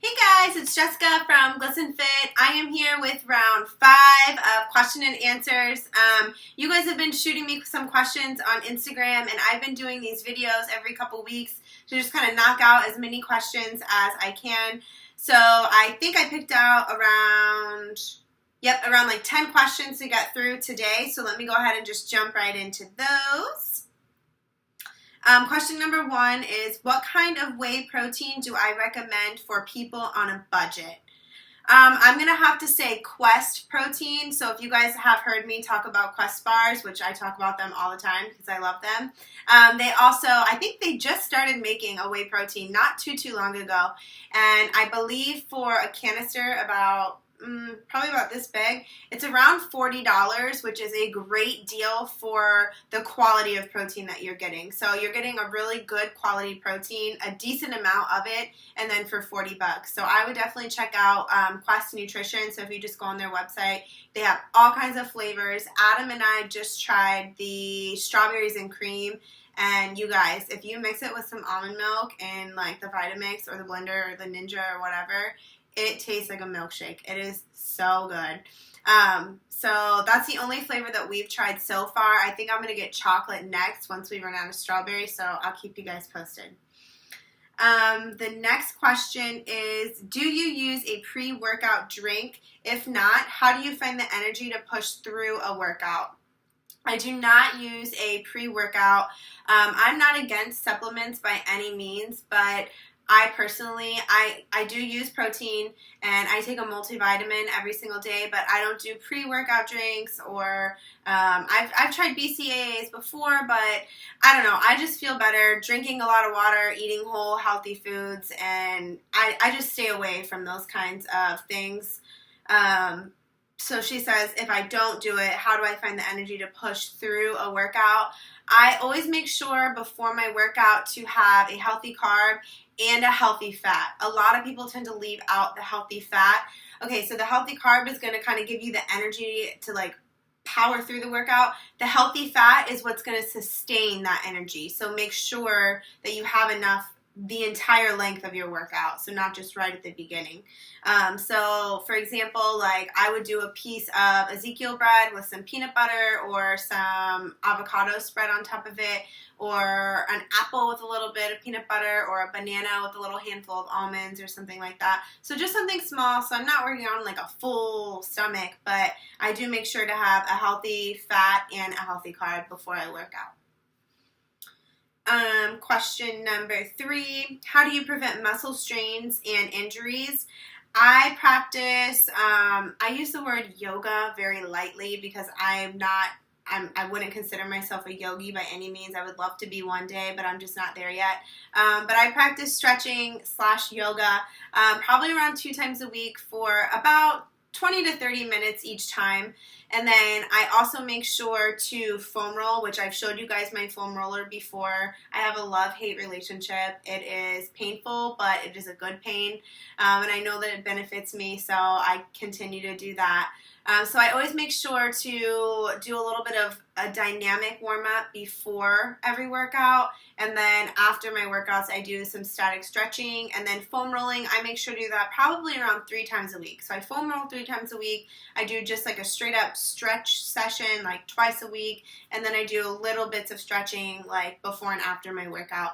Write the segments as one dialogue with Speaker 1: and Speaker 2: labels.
Speaker 1: Hey guys, it's Jessica from Glisten Fit. I am here with round 5 of question and answers. You guys have been shooting me some questions on Instagram, and I've been doing these videos every couple weeks to just kind of knock out as many questions as I can. So I think I picked out around like 10 questions to get through today. So let me go ahead and just jump right into those. Question number 1 is, what kind of whey protein do I recommend for people on a budget? I'm going to have to say Quest protein. So if you guys have heard me talk about Quest bars, which I talk about them all the time because I love them, they also, I think they just started making a whey protein not too long ago. And I believe for a canister probably about this big, it's around $40, which is a great deal for the quality of protein that you're getting. So you're getting a really good quality protein, a decent amount of it, and then for $40. So I would definitely check out Quest Nutrition. So if you just go on their website, they have all kinds of flavors. Adam and I just tried the strawberries and cream. And you guys, if you mix it with some almond milk and like the Vitamix or the blender or the Ninja or whatever, it tastes like a milkshake. It is so good. So that's the only flavor that we've tried so far. I think I'm going to get chocolate next once we run out of strawberry, so I'll keep you guys posted. The next question is, do you use a pre-workout drink? If not, how do you find the energy to push through a workout? I do not use a pre-workout. I'm not against supplements by any means, but I personally, I do use protein, and I take a multivitamin every single day, but I don't do pre-workout drinks, or I've tried BCAAs before, but I don't know. I just feel better drinking a lot of water, eating whole, healthy foods, and I just stay away from those kinds of things. So she says, if I don't do it, how do I find the energy to push through a workout? I always make sure before my workout to have a healthy carb and a healthy fat. A lot of people tend to leave out the healthy fat. Okay, so the healthy carb is going to kind of give you the energy to like power through the workout. The healthy fat is what's going to sustain that energy. So make sure that you have enough the entire length of your workout, so not just right at the beginning. So for example, like I would do a piece of Ezekiel bread with some peanut butter or some avocado spread on top of it, or an apple with a little bit of peanut butter, or a banana with a little handful of almonds or something like that. So just something small. So I'm not working on like a full stomach, but I do make sure to have a healthy fat and a healthy carb before I work out. Question number 3, how do you prevent muscle strains and injuries? I practice, I use the word yoga very lightly because I wouldn't consider myself a yogi by any means. I would love to be one day, but I'm just not there yet. But I practice stretching / yoga probably around 2 times a week for about 20 to 30 minutes each time. And then I also make sure to foam roll, which I've showed you guys my foam roller before. I have a love-hate relationship. It is painful, but it is a good pain. And I know that it benefits me, so I continue to do that. So I always make sure to do a little bit of a dynamic warm-up before every workout, and then after my workouts I do some static stretching, and then foam rolling. I make sure to do that probably around 3 times a week. So I foam roll 3 times a week. I do just like a straight up stretch session like twice a week, and then I do little bits of stretching like before and after my workout.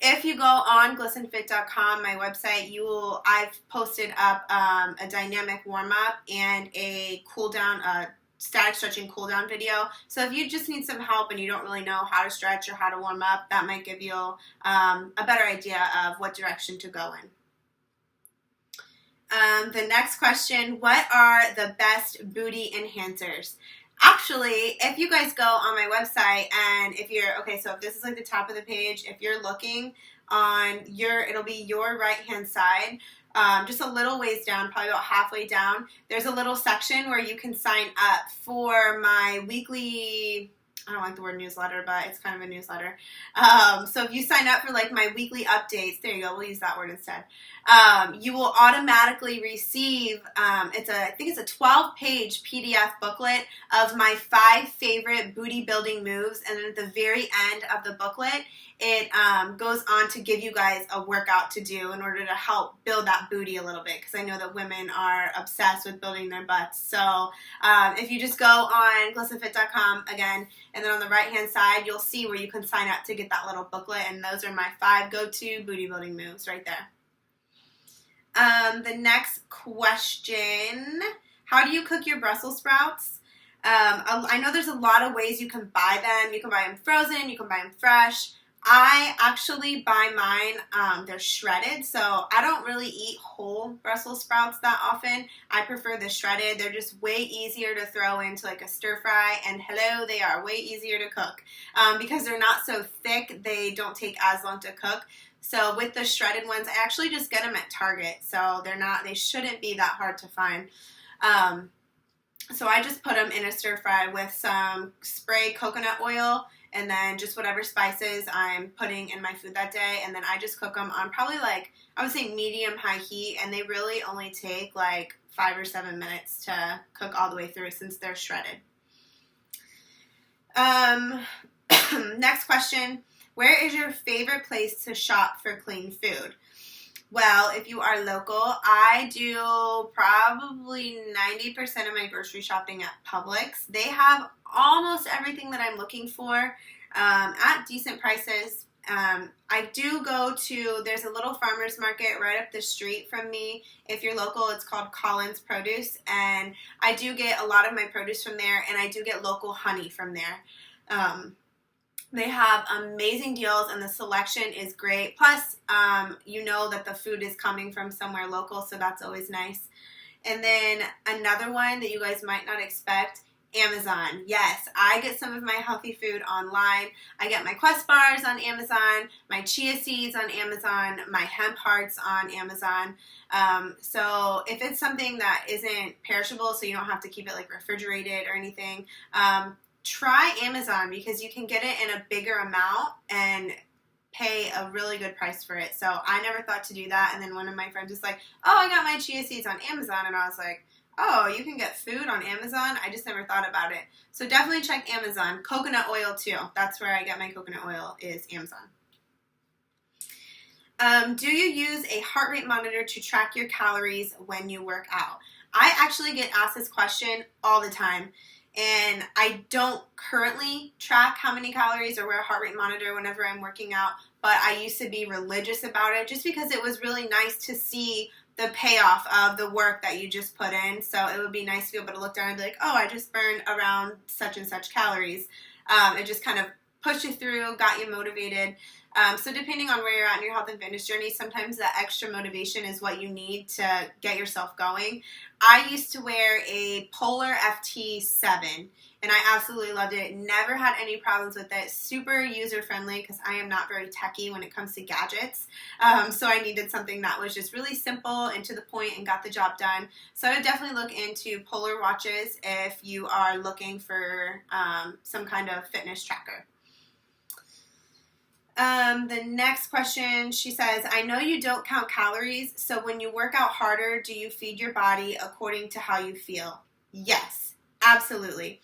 Speaker 1: If you go on glistenfit.com, my website, I've posted up a dynamic warm-up and a cool-down, static stretching cool-down video. So if you just need some help and you don't really know how to stretch or how to warm up, that might give you a better idea of what direction to go in. The next question, what are the best booty enhancers? Actually, if you guys go on my website and so if this is like the top of the page, if you're looking on it'll be your right-hand side, just a little ways down, probably about halfway down, there's a little section where you can sign up for my weekly, I don't like the word newsletter, but it's kind of a newsletter. So if you sign up for like my weekly updates, there you go, we'll use that word instead. You will automatically receive, I think it's a 12-page PDF booklet of my 5 favorite booty building moves. And then at the very end of the booklet, it goes on to give you guys a workout to do in order to help build that booty a little bit, because I know that women are obsessed with building their butts. So if you just go on glissenfit.com again, and then on the right hand side you'll see where you can sign up to get that little booklet, and those are my 5 go-to booty building moves right there. The next question, how do you cook your Brussels sprouts? I know there's a lot of ways you can buy them. You can buy them frozen, you can buy them fresh. I actually buy mine, they're shredded, so I don't really eat whole Brussels sprouts that often. I prefer the shredded. They're just way easier to throw into like a stir fry, and hello, they are way easier to cook. Because they're not so thick, they don't take as long to cook. So with the shredded ones, I actually just get them at Target, so they shouldn't be that hard to find. So I just put them in a stir fry with some spray coconut oil, and then just whatever spices I'm putting in my food that day, and then I just cook them on probably like, I would say medium-high heat, and they really only take like 5 or 7 minutes to cook all the way through since they're shredded. Next question, where is your favorite place to shop for clean food? Well, if you are local, I do probably 90% of my grocery shopping at Publix. They have almost everything that I'm looking for at decent prices. I do go to, there's a little farmer's market right up the street from me. If you're local, it's called Collins Produce, and I do get a lot of my produce from there, and I do get local honey from there. They have amazing deals, and the selection is great. Plus, you know that the food is coming from somewhere local, so that's always nice. And then another one that you guys might not expect, Amazon. Yes, I get some of my healthy food online. I get my Quest bars on Amazon, my chia seeds on Amazon, my hemp hearts on Amazon. So if it's something that isn't perishable, so you don't have to keep it like refrigerated or anything, try Amazon, because you can get it in a bigger amount and pay a really good price for it. So I never thought to do that, and then one of my friends was like, oh, I got my chia seeds on Amazon, and I was like, oh, you can get food on Amazon? I just never thought about it. So definitely check Amazon. Coconut oil too. That's where I get my coconut oil, is Amazon. Do you use a heart rate monitor to track your calories when you work out? I actually get asked this question all the time. And I don't currently track how many calories or wear a heart rate monitor whenever I'm working out, but I used to be religious about it just because it was really nice to see the payoff of the work that you just put in. So it would be nice to be able to look down and be like, oh, I just burned around such and such calories. It just kind of pushed you through, got you motivated. So depending on where you're at in your health and fitness journey, sometimes that extra motivation is what you need to get yourself going. I used to wear a Polar FT7, and I absolutely loved it. Never had any problems with it. Super user-friendly, because I am not very techy when it comes to gadgets. So I needed something that was just really simple and to the point and got the job done. So I would definitely look into Polar watches if you are looking for some kind of fitness tracker. The next question, she says, I know you don't count calories, so when you work out harder, do you feed your body according to how you feel? Yes, absolutely.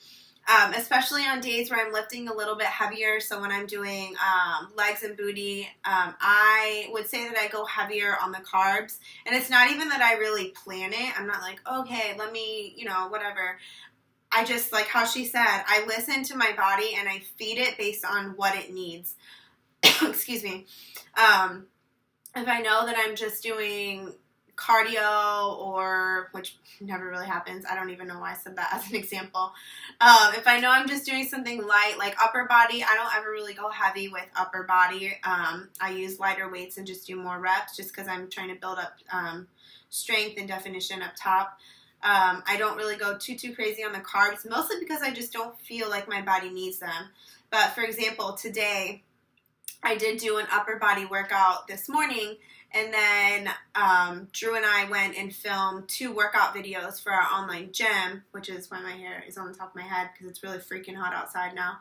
Speaker 1: Especially on days where I'm lifting a little bit heavier. So when I'm doing legs and booty, I would say that I go heavier on the carbs. And it's not even that I really plan it. I'm not like, okay, let me, whatever. I just, like how she said, I listen to my body and I feed it based on what it needs. Excuse me. If I know that I'm just doing cardio, or, which never really happens, I don't even know why I said that as an example. If I know I'm just doing something light, like upper body, I don't ever really go heavy with upper body. I use lighter weights and just do more reps, just because I'm trying to build up strength and definition up top. I don't really go too crazy on the carbs, mostly because I just don't feel like my body needs them. But for example, today, I did do an upper body workout this morning, and then Drew and I went and filmed 2 workout videos for our online gym, which is why my hair is on the top of my head, because it's really freaking hot outside now.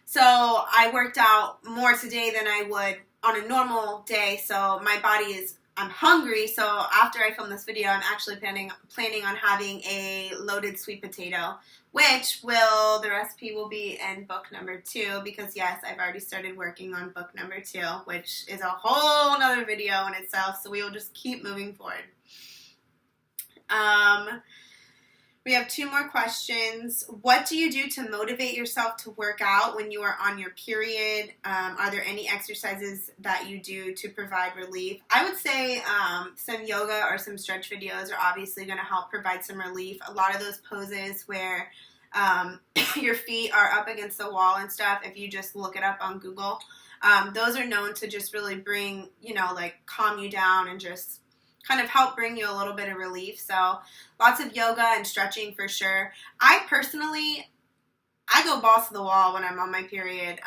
Speaker 1: So I worked out more today than I would on a normal day, so my body is I'm hungry, so after I film this video, I'm actually planning on having a loaded sweet potato, which the recipe will be in book number 2, because yes, I've already started working on book number 2, which is a whole nother video in itself, so we will just keep moving forward. We have 2 more questions. What do you do to motivate yourself to work out when you are on your period? Are there any exercises that you do to provide relief? I would say some yoga or some stretch videos are obviously going to help provide some relief. A lot of those poses where your feet are up against the wall and stuff, if you just look it up on Google, those are known to just really bring, like calm you down and just kind of help bring you a little bit of relief. So lots of yoga and stretching for sure. I go balls to the wall when I'm on my period.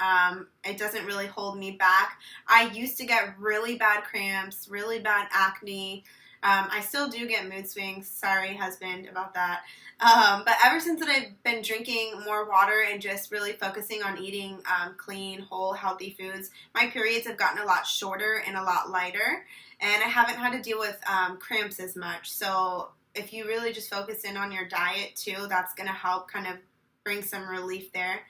Speaker 1: It doesn't really hold me back. I used to get really bad cramps, really bad acne. I still do get mood swings. Sorry, husband, about that. But ever since that I've been drinking more water and just really focusing on eating clean, whole, healthy foods, my periods have gotten a lot shorter and a lot lighter, and I haven't had to deal with cramps as much. So if you really just focus in on your diet too, that's going to help kind of bring some relief there.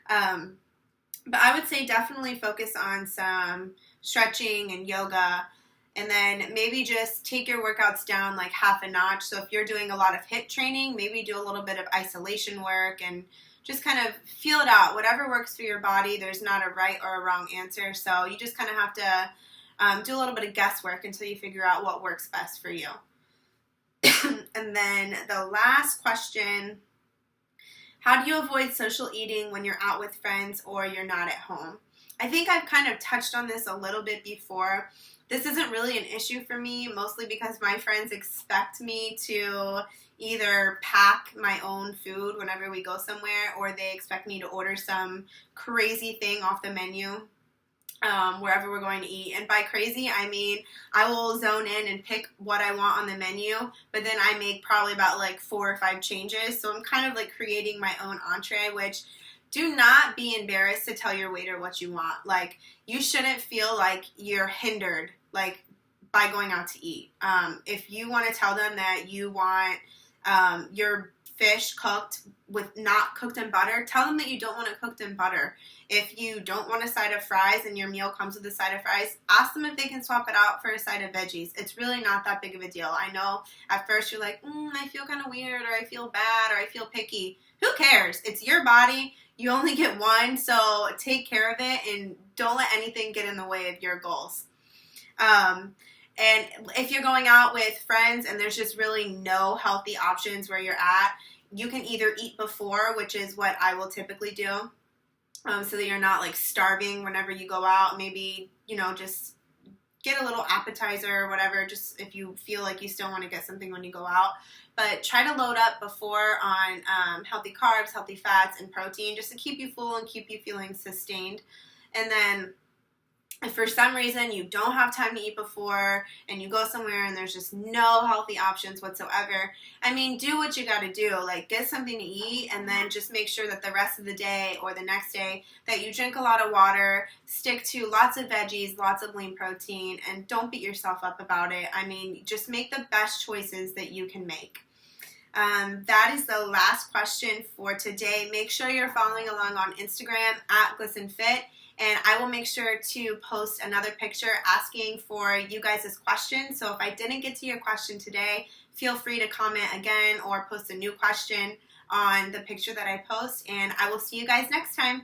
Speaker 1: But I would say definitely focus on some stretching and yoga. And then maybe just take your workouts down like half a notch. So if you're doing a lot of HIIT training, maybe do a little bit of isolation work and just kind of feel it out. Whatever works for your body, there's not a right or a wrong answer. So you just kind of have to do a little bit of guesswork until you figure out what works best for you. And then the last question, how do you avoid social eating when you're out with friends or you're not at home? I think I've kind of touched on this a little bit before. This isn't really an issue for me, mostly because my friends expect me to either pack my own food whenever we go somewhere, or they expect me to order some crazy thing off the menu wherever we're going to eat. And by crazy, I mean I will zone in and pick what I want on the menu, but then I make probably about like 4 or 5 changes. So I'm kind of like creating my own entree, which do not be embarrassed to tell your waiter what you want. Like, you shouldn't feel like you're hindered, like, by going out to eat. If you want to tell them that you want your fish cooked with not cooked in butter, tell them that you don't want it cooked in butter. If you don't want a side of fries and your meal comes with a side of fries, ask them if they can swap it out for a side of veggies. It's really not that big of a deal. I know at first you're like, I feel kind of weird, or I feel bad, or I feel picky. Who cares? It's your body. You only get one, so take care of it and don't let anything get in the way of your goals. And if you're going out with friends and there's just really no healthy options where you're at, you can either eat before, which is what I will typically do, so that you're not like starving whenever you go out. Maybe, just get a little appetizer or whatever, just if you feel like you still want to get something when you go out. But try to load up before on healthy carbs, healthy fats, and protein, just to keep you full and keep you feeling sustained. And then if for some reason you don't have time to eat before and you go somewhere and there's just no healthy options whatsoever, do what you got to do. Like, get something to eat, and then just make sure that the rest of the day or the next day that you drink a lot of water, stick to lots of veggies, lots of lean protein, and don't beat yourself up about it. Just make the best choices that you can make. That is the last question for today. Make sure you're following along on Instagram at GlistenFit, and I will make sure to post another picture asking for you guys' questions. So if I didn't get to your question today, feel free to comment again or post a new question on the picture that I post, and I will see you guys next time.